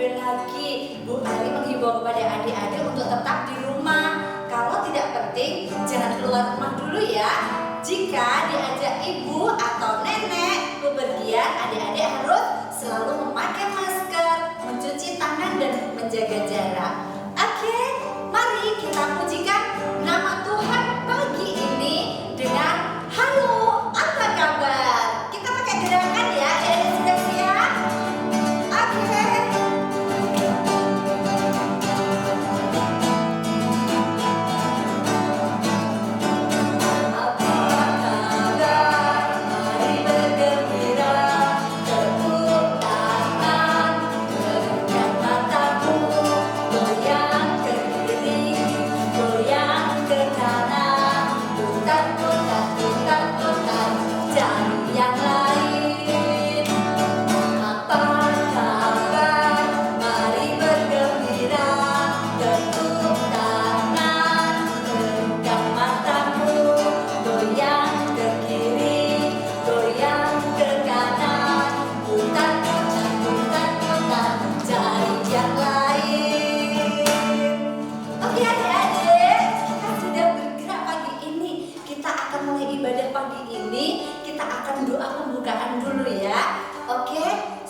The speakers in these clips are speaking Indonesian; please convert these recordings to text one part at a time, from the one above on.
PSBB lagi. Bu Ari menghimbau kepada adik-adik untuk tetap di rumah. Kalau tidak penting, jangan keluar rumah dulu ya. Jika diajak ibu atau nenek bepergian, adik-adik harus selalu memakai masker, mencuci tangan dan menjaga jarak. Oke, mari kita pujikan nama Tuhan pagi ini dengan halo, apa kabar? Kita pakai gerakan ya, adik-adik sudah siap? Oke.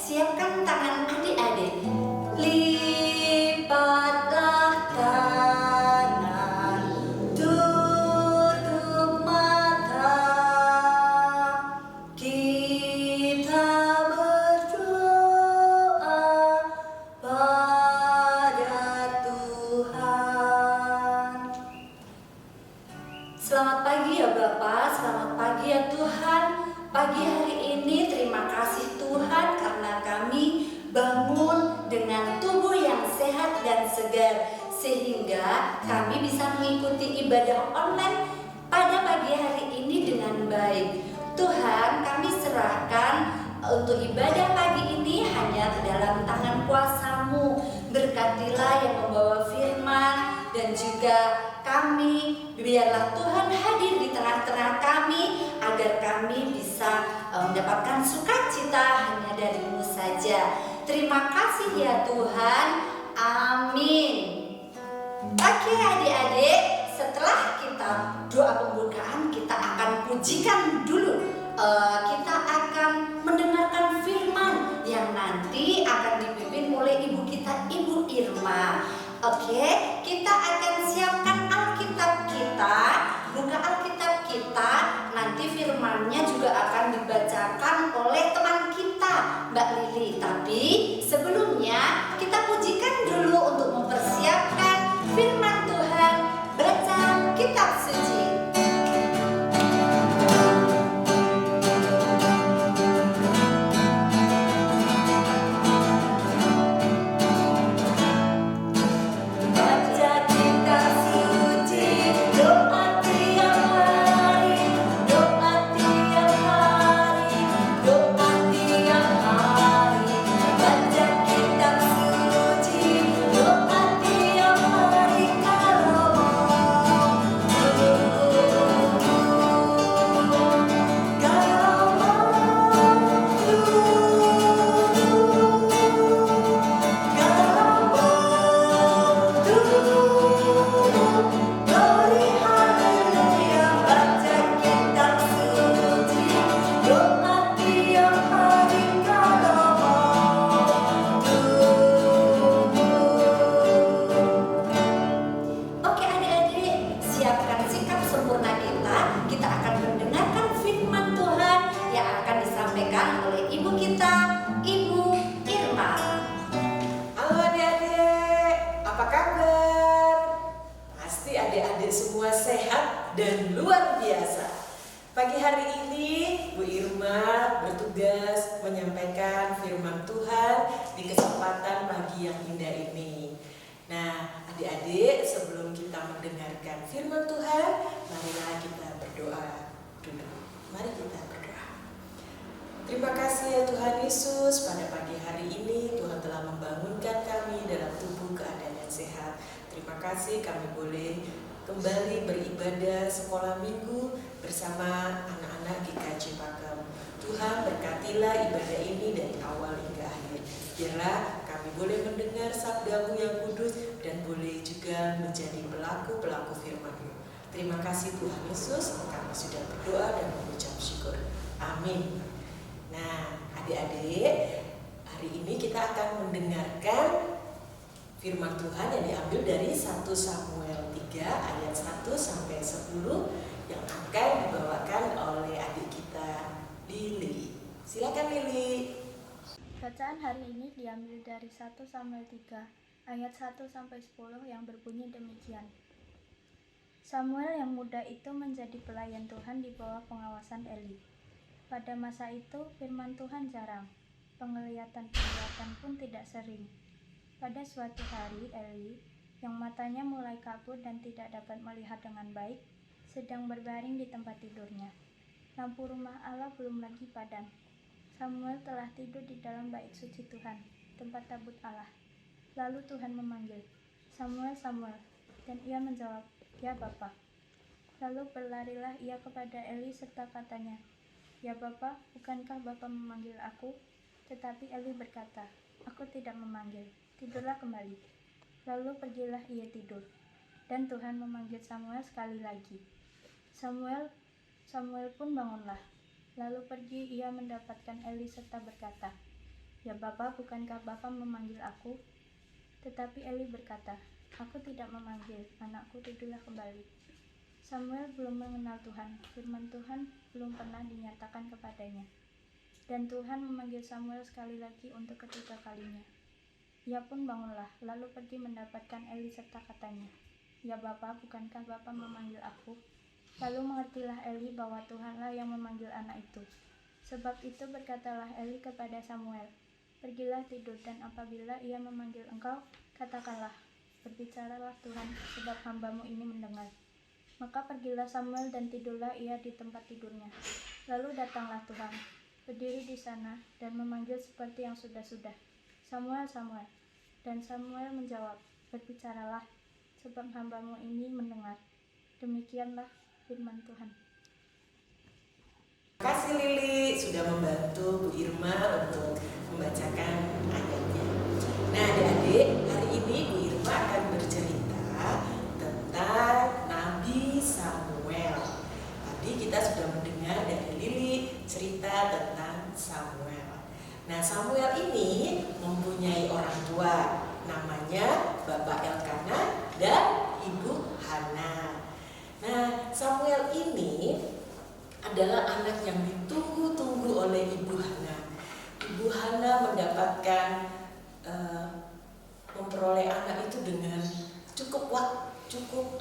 Siapkan tangan adik-adik. Lipatlah kanan, tutup mata. Kita berdoa pada Tuhan. Selamat pagi ya Bapak, selamat pagi ya Tuhan. Pagi hari ini terima kasih Tuhan karena kami bangun dengan tubuh yang sehat dan segar sehingga kami bisa mengikuti ibadah online pada pagi hari ini dengan baik. Tuhan, kami serahkan untuk ibadah pagi ini hanya ke dalam tangan kuasa-Mu. Berkatilah yang membawa firman dan juga kami, biarlah Tuhan hadir di tengah-tengah kami agar kami bisa mendapatkan sukacita hanya dari-Mu saja. Terima kasih ya Tuhan. Amin. Oke adik-adik, setelah kita doa pembukaan, kita akan pujikan dulu. Kita akan mendengarkan firman yang nanti akan dipimpin oleh ibu kita, Ibu Irma. Oke, kita akan siapkan Alkitab kita, buka Alkitab kita, nanti firmannya juga akan dibacakan oleh teman kita, Mbak Lili. Tapi sebelumnya kita pujikan dulu untuk mempersiapkan firman Tuhan, baca kitab suci. Dan luar biasa. Pagi hari ini Bu Irma bertugas menyampaikan firman Tuhan di kesempatan pagi yang indah ini. Nah, adik-adik, sebelum kita mendengarkan firman Tuhan, marilah kita berdoa dulu. Mari kita berdoa. Terima kasih ya Tuhan Yesus, pada pagi hari ini Tuhan telah membangunkan kami dalam tubuh keadaan yang sehat. Terima kasih kami boleh kembali beribadah sekolah minggu bersama anak-anak GKJ Pakem. Tuhan berkatilah ibadah ini dari awal hingga akhir. Biarlah kami boleh mendengar sabdamu yang kudus, dan boleh juga menjadi pelaku-pelaku firman-Mu. Terima kasih Tuhan Yesus, kami sudah berdoa dan mengucap syukur. Amin. Nah, adik-adik, hari ini kita akan mendengarkan firman Tuhan yang diambil dari 1 Samuel 3 ayat 1 sampai 10 yang akan dibawakan oleh adik kita Lili. Silakan Lili. Bacaan hari ini diambil dari 1 Samuel 3 ayat 1 sampai 10 yang berbunyi demikian. Samuel yang muda itu menjadi pelayan Tuhan di bawah pengawasan Eli. Pada masa itu firman Tuhan jarang, penglihatan-penglihatan pun tidak sering. Pada suatu hari Eli, yang matanya mulai kabur dan tidak dapat melihat dengan baik, sedang berbaring di tempat tidurnya. Lampu rumah Allah belum lagi padam. Samuel telah tidur di dalam bait suci Tuhan, tempat tabut Allah. Lalu Tuhan memanggil, "Samuel, Samuel," dan ia menjawab, "Ya Bapa." Lalu berlarilah ia kepada Eli serta katanya, "Ya Bapa, bukankah Bapa memanggil aku?" Tetapi Eli berkata, "Aku tidak memanggil, tidurlah kembali." Lalu pergilah ia tidur. Dan Tuhan memanggil Samuel sekali lagi. Samuel pun bangunlah. Lalu pergi ia mendapatkan Eli serta berkata, "Ya Bapa, bukankah Bapa memanggil aku?" Tetapi Eli berkata, "Aku tidak memanggil, anakku, tidurlah kembali." Samuel belum mengenal Tuhan, firman Tuhan belum pernah dinyatakan kepadanya. Dan Tuhan memanggil Samuel sekali lagi untuk ketiga kalinya. Ia pun bangunlah, lalu pergi mendapatkan Eli serta katanya, "Ya Bapa, bukankah Bapa memanggil aku?" Lalu mengertilah Eli bahwa Tuhanlah yang memanggil anak itu. Sebab itu berkatalah Eli kepada Samuel, "Pergilah tidur, dan apabila ia memanggil engkau, katakanlah, 'Berbicaralah Tuhan, sebab hamba-Mu ini mendengar.'" Maka pergilah Samuel dan tidurlah ia di tempat tidurnya. Lalu datanglah Tuhan, berdiri di sana, dan memanggil seperti yang sudah-sudah, "Samuel, Samuel." Dan Samuel menjawab, "Berbicaralah, sebab hamba-Mu ini mendengar." Demikianlah firman Tuhan. Terima kasih Lili sudah membantu Bu Irma untuk membacakan ayatnya. Nah adik-adik, hari ini Bu Irma akan bercerita tentang Nabi Samuel. Tadi kita sudah mendengar dari Lili cerita tentang Samuel. Nah Samuel ini mempunyai orang tua, namanya Bapak Elkana dan Ibu Hana. Nah Samuel ini adalah anak yang ditunggu-tunggu oleh Ibu Hana. Ibu Hana mendapatkan memperoleh anak itu dengan cukup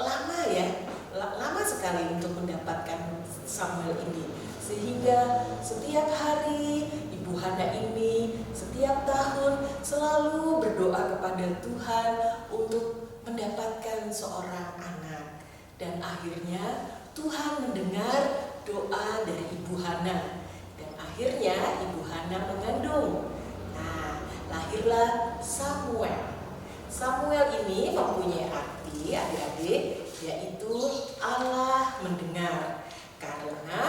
lama ya, lama sekali untuk mendapatkan Samuel ini. Sehingga setiap hari Ibu Hana ini setiap tahun selalu berdoa kepada Tuhan untuk mendapatkan seorang anak. Dan akhirnya Tuhan mendengar doa dari Ibu Hana. Dan akhirnya Ibu Hana mengandung. Nah, lahirlah Samuel. Samuel ini mempunyai arti adik-adik, yaitu Allah mendengar. Karena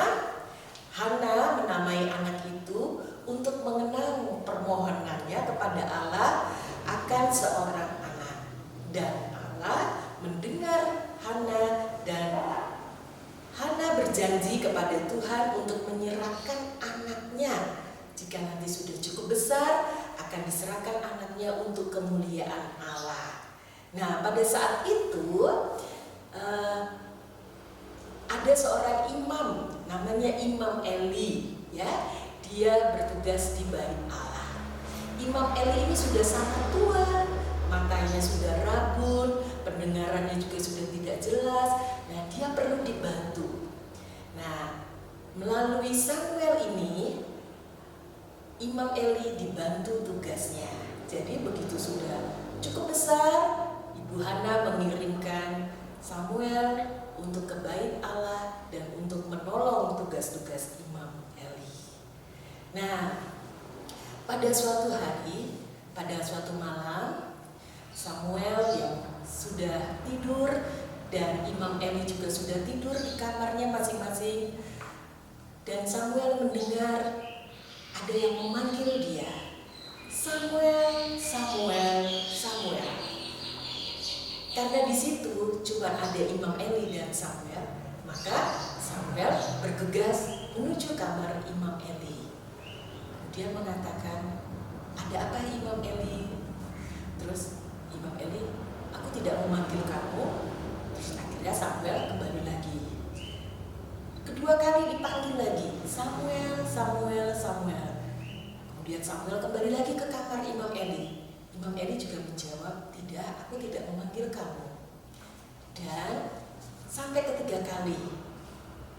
Hana menamai anak itu untuk mengenang permohonannya kepada Allah akan seorang anak. Dan Allah mendengar Hana, dan Hana berjanji kepada Tuhan untuk menyerahkan anaknya. Jika nanti sudah cukup besar, akan diserahkan anaknya untuk kemuliaan Allah. Nah, pada saat itu ada seorang imam, namanya Imam Eli, ya. Dia bertugas di bait Allah. Imam Eli ini sudah sangat tua, matanya sudah rabun, pendengarannya juga sudah tidak jelas. Nah, dia perlu dibantu. Nah, melalui Samuel ini, Imam Eli dibantu tugasnya. Jadi begitu sudah cukup besar, Ibu Hana mengirimkan Samuel untuk ke bait Allah dan untuk menolong tugas-tugas Imam Eli. Nah, pada suatu hari, pada suatu malam, Samuel yang sudah tidur dan Imam Eli juga sudah tidur di kamarnya masing-masing. Dan Samuel mendengar ada yang memanggil dia, "Samuel, Samuel, Samuel." akan ada Imam Eli dan Samuel, maka Samuel bergegas menuju kamar Imam Eli. Dia mengatakan, "Ada apa Imam Eli?" Terus Imam Eli, "Aku tidak memanggil kamu." Terus akhirnya Samuel kembali lagi. Kedua kali dipanggil lagi, "Samuel, Samuel, Samuel." Kemudian Samuel kembali lagi ke kamar Imam Eli. Imam Eli juga menjawab, "Tidak, aku tidak memanggil kamu." Dan sampai ketiga kali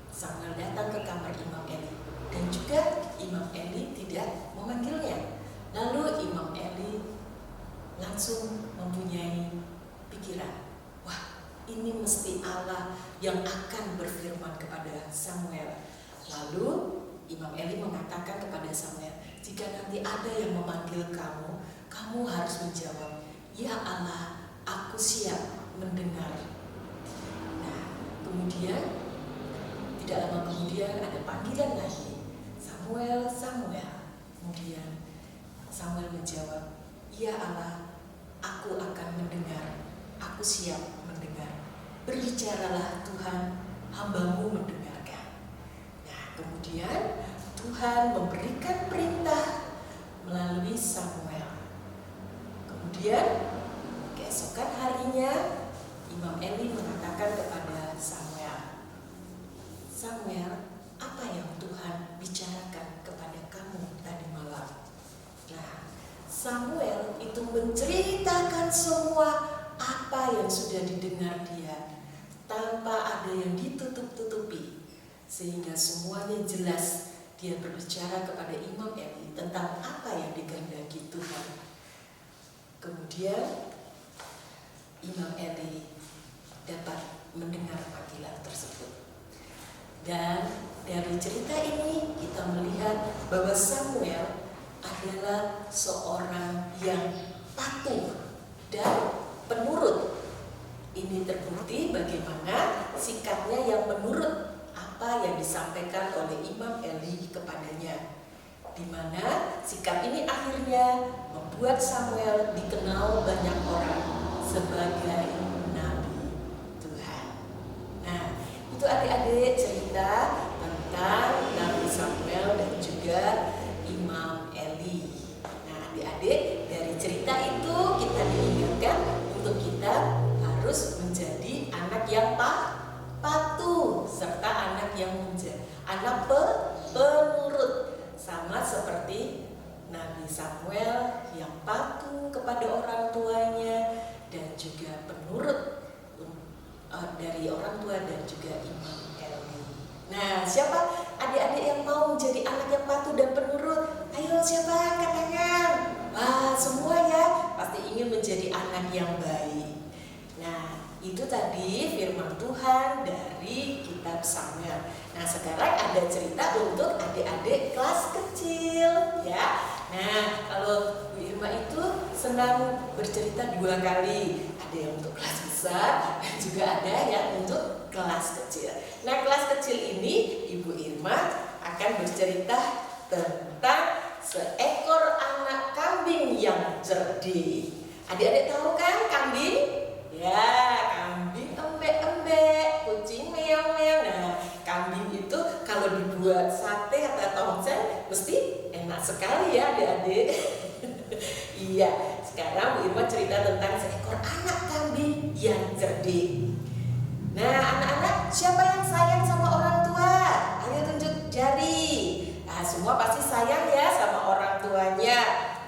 Samuel datang ke kamar Imam Eli, dan juga Imam Eli tidak memanggilnya. Lalu Imam Eli langsung mempunyai pikiran, wah, ini mesti Allah yang akan berfirman kepada Samuel. Lalu Imam Eli mengatakan kepada Samuel, "Jika nanti ada yang memanggil kamu, kamu harus menjawab, 'Ya Allah, aku siap mendengar.'" Nah, kemudian tidak lama kemudian ada panggilan lagi, "Samuel, Samuel." Kemudian Samuel menjawab, "Ya Allah, aku akan mendengar, aku siap mendengar. Berbicaralah Tuhan, hamba-Mu mendengarkan." Nah, kemudian Tuhan memberikan perintah melalui Samuel. Kemudian keesokan harinya Imam Eli mengatakan kepada Samuel, "Samuel, apa yang Tuhan bicarakan kepada kamu tadi malam?" Nah, Samuel itu menceritakan semua apa yang sudah didengar dia, tanpa ada yang ditutup-tutupi, sehingga semuanya jelas. Dia berbicara kepada Imam Eli tentang apa yang dikehendaki Tuhan. Kemudian Imam Eli dapat mendengar panggilan tersebut. Dan dari cerita ini kita melihat bahwa Samuel adalah seorang yang patuh dan penurut. Ini terbukti bagaimana sikapnya yang menurut apa yang disampaikan oleh Imam Eli kepadanya, di mana sikap ini akhirnya membuat Samuel dikenal banyak orang sebagai nabi Tuhan. Nah, itu adik-adik cerita tentang Nabi Samuel dan juga Imam Eli. Nah, adik-adik, dari cerita itu kita diingatkan untuk kita harus menjadi anak yang patuh, serta anak yang anak penurut, sama seperti Nabi Samuel yang patuh kepada orang tuanya dan juga penurut dari orang tua dan juga Imam Eli. Nah, siapa adik-adik yang mau menjadi anak yang patuh dan penurut? Ayo, siapa angkat tangan? Wah, semua ya pasti ingin menjadi anak yang baik. Nah, itu tadi firman Tuhan dari kitab Samuel. Nah, sekarang ada cerita untuk adik-adik kelas kecil ya. Nah, kalau Bu Irma itu senang bercerita 2 kali. Ada yang untuk kelas besar dan juga ada yang untuk kelas kecil. Nah, kelas kecil ini Ibu Irma akan bercerita tentang seekor anak kambing yang cerdik. Adik-adik tahu kan kambing? Ya, kambing embek-embek, kucing meong-meong. Nah, kambing itu kalau dibuat sate atau tongseng mesti enak sekali ya adik-adik. Iya, sekarang Bu Irma cerita tentang seekor anak kambing yang cerdik. Nah, anak-anak, siapa yang sayang sama orang tua? Ayo tunjuk jari. Nah, semua pasti sayang ya sama orang tuanya.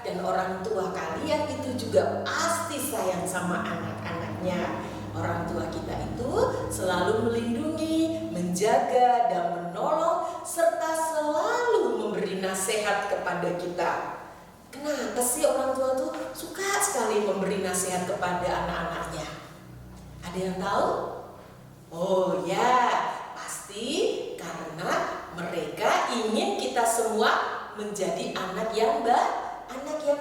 Dan orang tua kalian itu juga pasti sayang sama anak-anaknya. Orang tua kita itu selalu melindungi, menjaga, dan menolong, serta selalu memberi nasihat kepada kita. Kenapa sih orang tua tuh suka sekali memberi nasihat kepada anak-anaknya? Ada yang tahu? Oh ya, pasti karena mereka ingin kita semua menjadi anak yang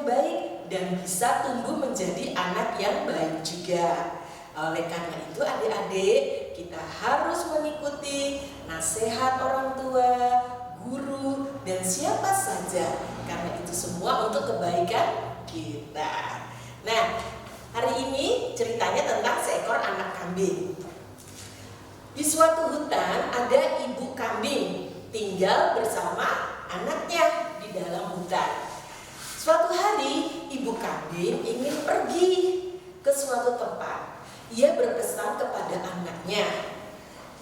baik dan bisa tumbuh menjadi anak yang baik juga. Oleh karena itu adik-adik, kita harus mengikuti nasihat orang tua, guru, dan siapa saja, karena itu semua untuk kebaikan kita. Nah, hari ini ceritanya tentang seekor anak kambing. Di suatu hutan ada ibu kambing tinggal bersama anaknya di dalam hutan. Suatu hari ibu kambing ingin pergi ke suatu tempat. Ia berpesan kepada anaknya,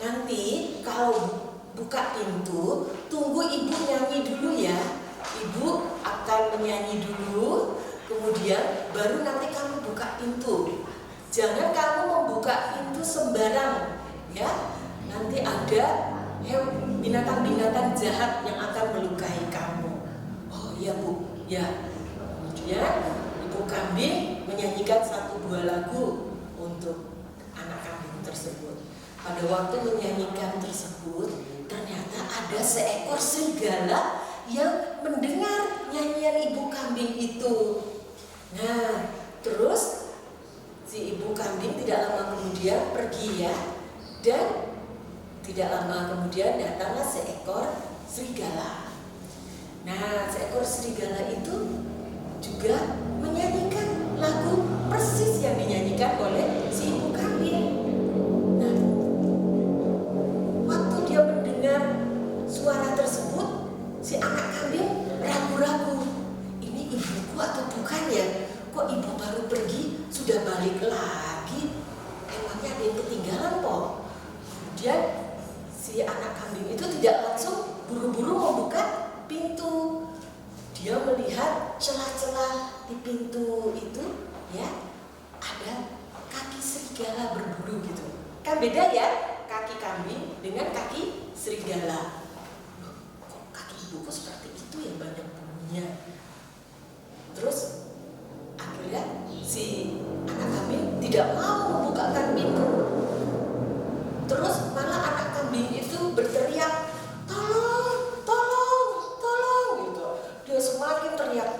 nanti kalau buka pintu, tunggu ibu nyanyi dulu ya. Ibu akan menyanyi dulu, kemudian baru nanti kamu buka pintu. Jangan kamu membuka pintu sembarang, ya. Nanti ada binatang-binatang jahat yang akan melukai kamu. Oh iya Bu, ya. Kemudian ibu kambing menyanyikan 1-2 lagu untuk anak kambing tersebut. Pada waktu menyanyikan tersebut, ternyata ada seekor serigala yang mendengar nyanyian ibu kambing itu. Nah, terus si ibu kambing tidak lama kemudian pergi ya, dan tidak lama kemudian datanglah seekor serigala. Nah, seekor serigala itu juga menyanyikan lagu persis yang dinyanyikan oleh si ibu kambing. Nah, waktu dia mendengar suara tersebut, si anak kambing ragu-ragu. Ini ibuku atau bukan ya? Kok ibu baru pergi sudah balik lagi? Emangnya ada yang ketinggalan kok? Kemudian si anak kambing itu tidak langsung buru-buru membuka pintu. Dia melihat celah-celah di pintu itu, ya, ada kaki serigala berbulu gitu. Kan beda ya, kaki kambing dengan kaki serigala. Loh, kok kaki ibuku seperti itu ya, banyak bulunya. Terus akhirnya si anak kambing tidak mau membukakan pintu. Terus malah anak kambing itu berteriak, tolong, tolong, tolong gitu. Dia semakin teriak.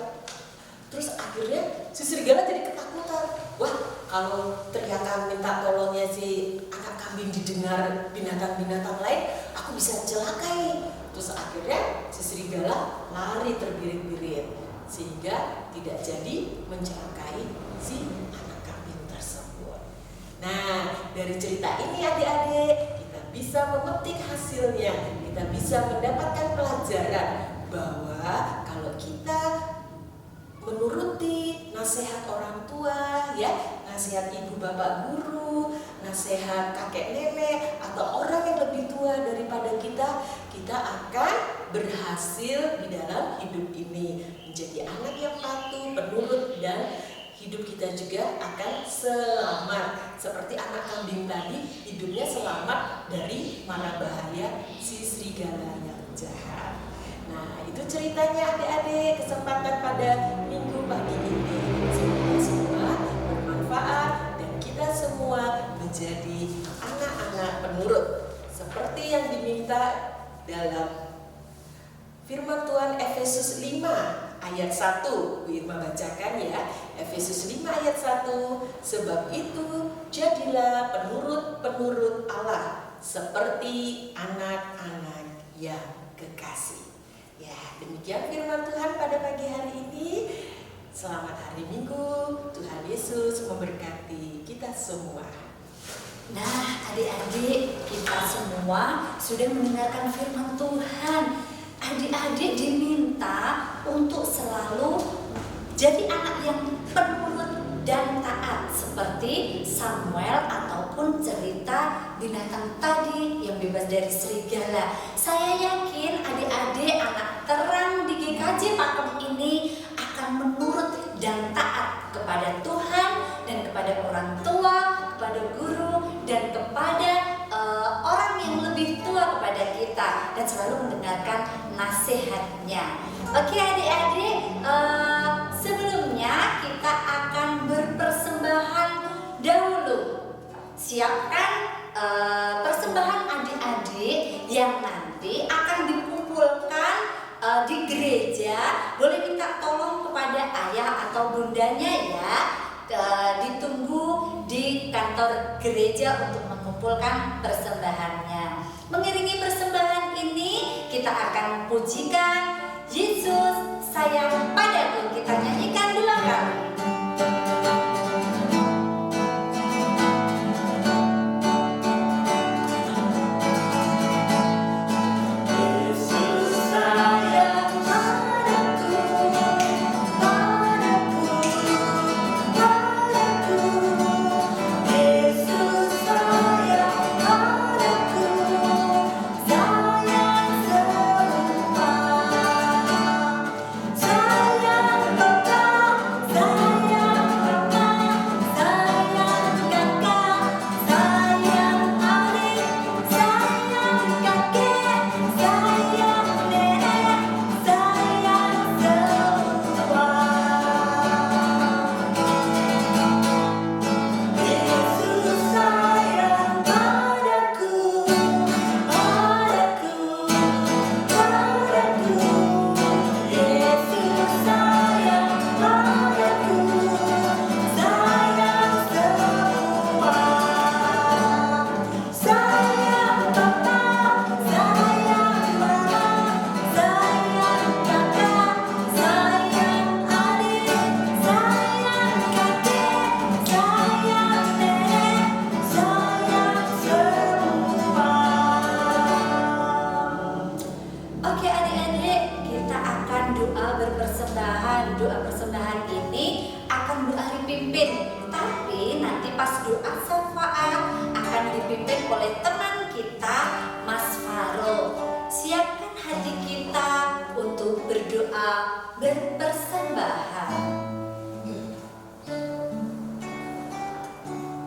Terus akhirnya si serigala jadi ketakutan. Wah, kalau teriakan minta tolongnya si anak kambing didengar binatang-binatang lain, aku bisa celakai. Terus akhirnya si serigala lari terbirit-birit sehingga tidak jadi mencelakai si anak kambing tersebut. Nah, dari cerita ini adik-adik, kita bisa memetik hasilnya. Kita bisa mendapatkan pelajaran bahwa kalau kita menuruti nasihat orang tua, ya, nasihat ibu bapak guru, nasihat kakek nenek atau orang yang lebih tua daripada kita, kita akan berhasil di dalam hidup ini, menjadi anak yang patuh, penurut, dan hidup kita juga akan selamat. Seperti anak kambing tadi, hidupnya selamat dari mara bahaya si serigala yang jahat. Nah, itu ceritanya adik-adik, kesempatan pada minggu pagi ini. Semoga semua bermanfaat dan kita semua menjadi anak-anak penurut seperti yang diminta dalam firman Tuhan Efesus 5 ayat 1. Bu Irma bacakan ya, Efesus 5 ayat 1. Sebab itu jadilah penurut-penurut Allah seperti anak-anak yang kekasih. Ya, demikian firman Tuhan pada pagi hari ini. Selamat hari Minggu. Tuhan Yesus memberkati kita semua. Nah, adik-adik, kita semua sudah mendengarkan firman Tuhan. Adik-adik diminta untuk selalu jadi anak yang penurut dan taat seperti Samuel ataupun cerita binatang tadi yang bebas dari serigala. Saya yakin adik-adik anak terang di GKJ Pakem ini akan menurut dan taat kepada Tuhan dan kepada orang tua, kepada guru, dan kepada orang yang lebih tua kepada kita, dan selalu mendengarkan nasihatnya. Oke adik-adik, sebelumnya kita akan berpersembahan dahulu. Siapkan persembahan adik-adik yang nanti akan dikumpulkan di gereja. Boleh minta tolong kepada ayah atau bundanya ya, ditunggu di kantor gereja untuk mengumpulkan persembahannya. Mengiringi persembahan ini kita akan pujikan Yesus sayang padaku. Kita nyanyikan 2 kali. dipimpin, tapi nanti pas doa syafaat akan dipimpin oleh teman kita, Mas Faro. Siapkan hati kita untuk berdoa berpersembahan.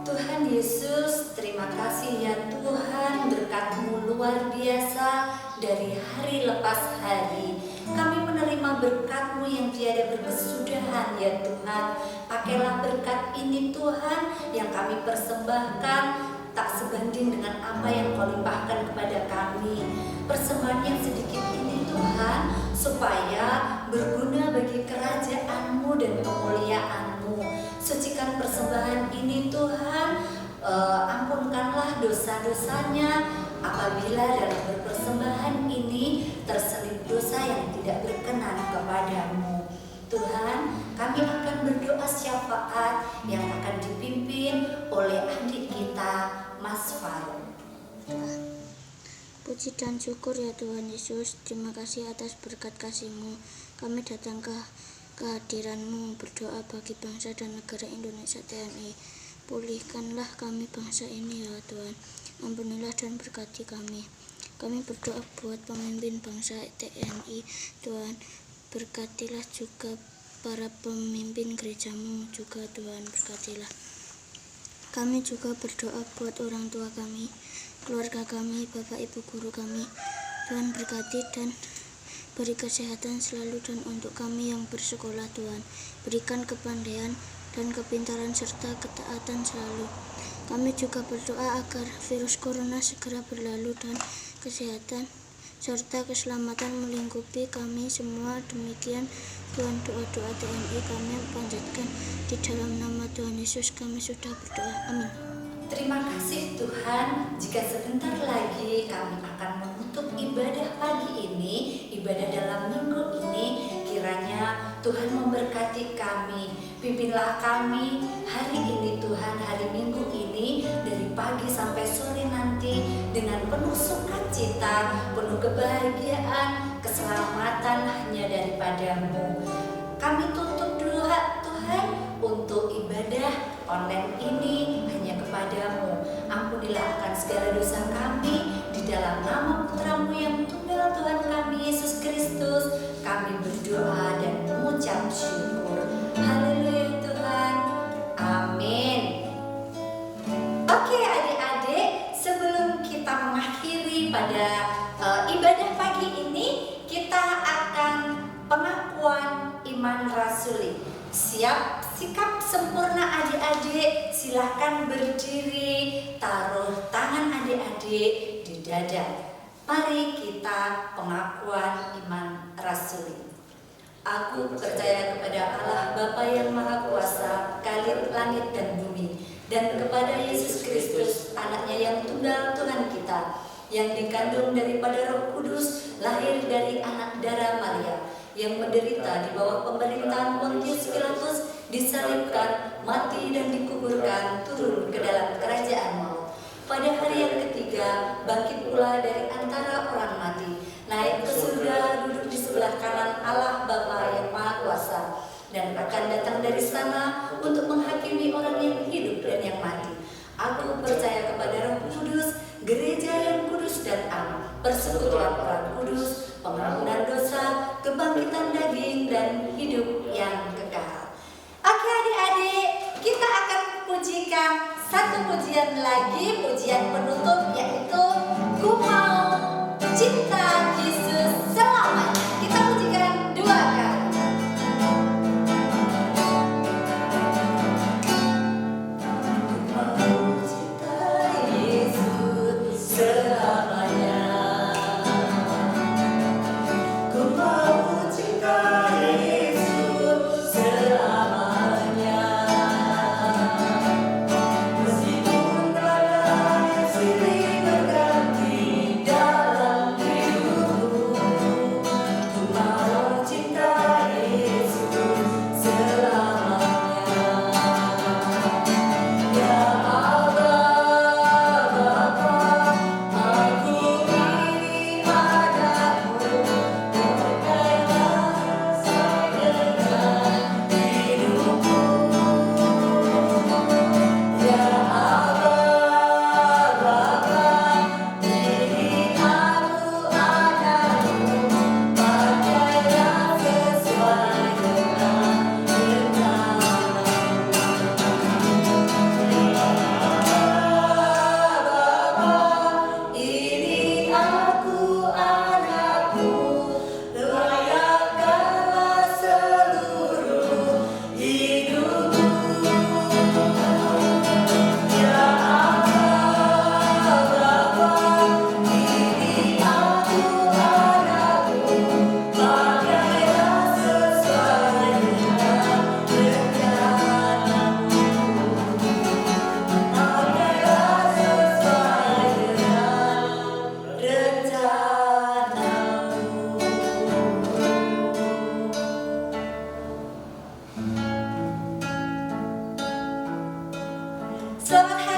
Tuhan Yesus, terima kasih ya Tuhan, berkat-Mu luar biasa dari hari lepas hari. Kami menerima berkat-Mu yang tiada berkesudahan ya Tuhan. Pakailah berkat ini Tuhan yang kami persembahkan, tak sebanding dengan apa yang Kau limpahkan kepada kami. Persembahan yang sedikit ini Tuhan, supaya berguna bagi kerajaan-Mu dan kemuliaan-Mu. Sucikan persembahan ini Tuhan, ampunkanlah dosa-dosanya apabila dalam berpersembahan ini terselip dosa yang tidak berkenan kepadamu. Tuhan, kami akan berdoa syafaat yang akan dipimpin oleh adik kita, Mas Faro. Puji dan syukur ya Tuhan Yesus, terima kasih atas berkat kasih-Mu. Kami datang ke kehadiran-Mu, berdoa bagi bangsa dan negara Indonesia TNI. Pulihkanlah kami bangsa ini ya Tuhan, ampunilah dan berkati kami. Kami berdoa buat pemimpin bangsa TNI, Tuhan, berkatilah juga para pemimpin gereja-Mu juga Tuhan, berkatilah. Kami juga berdoa buat orang tua kami, keluarga kami, Bapak Ibu guru kami. Tuhan berkati dan beri kesehatan selalu, dan untuk kami yang bersekolah Tuhan, berikan kepandaian dan kepintaran serta ketaatan selalu. Kami juga berdoa agar virus corona segera berlalu dan kesehatan serta keselamatan melingkupi kami semua. Demikian Tuhan, doa-doa TNI kami panjatkan di dalam nama Tuhan Yesus kami sudah berdoa. Amin. Terima kasih Tuhan, jika sebentar lagi kami akan menutup ibadah pagi ini, ibadah dalam minggu ini, kiranya Tuhan memberkati kami. Pimpinlah kami hari ini Tuhan, hari Minggu ini, dari pagi sampai sore nanti dengan penuh sukacita, penuh kebahagiaan, keselamatan hanya daripada-Mu. Kami tutup doa Tuhan untuk ibadah online ini hanya kepadamu. Ampunilah akan segala dosa kami, di dalam nama Putra-Mu yang tunggal Tuhan kami Yesus Kristus kami berdoa dan mengucap syukur. Haleluya Tuhan, amin. Oke adik-adik, sebelum kita mengakhiri pada ibadah pagi ini, kita akan pengakuan iman rasuli. Siap sikap sempurna adik-adik, silahkan berdiri, taruh tangan adik-adik di dada. Mari kita pengakuan iman rasuli. Aku percaya kepada Allah Bapa yang Maha Kuasa, Khalid langit dan bumi, dan kepada Yesus Kristus, anaknya yang tunggal Tuhan kita, yang dikandung daripada Roh Kudus, lahir dari anak darah Maria, yang menderita di bawah pemerintahan Pontius Pilatus, disalibkan, mati dan dikuburkan, turun ke dalam kerajaan maut. Pada hari yang ketiga, bangkit pula dari antara orang mati, naik ke surga, duduk di sebelah kanan Allah Bapa yang Maha Kuasa, dan akan datang dari sana untuk menghakimi orang yang hidup dan yang mati. Aku percaya kepada Roh Kudus, gereja yang kudus dan am, persekutuan orang kudus, pengampunan dosa, kebangkitan daging, dan hidup yang kekal. Oke adik-adik, kita akan pujikan satu pujian lagi, pujian penutup, yaitu Ku Mau Cinta Yesus Selamanya. Kita pujikan dua kali. Ku mau cinta Yesus selamanya. Ku mau cinta Yesus selamanya. Meskipun pada yang silih Selamat hari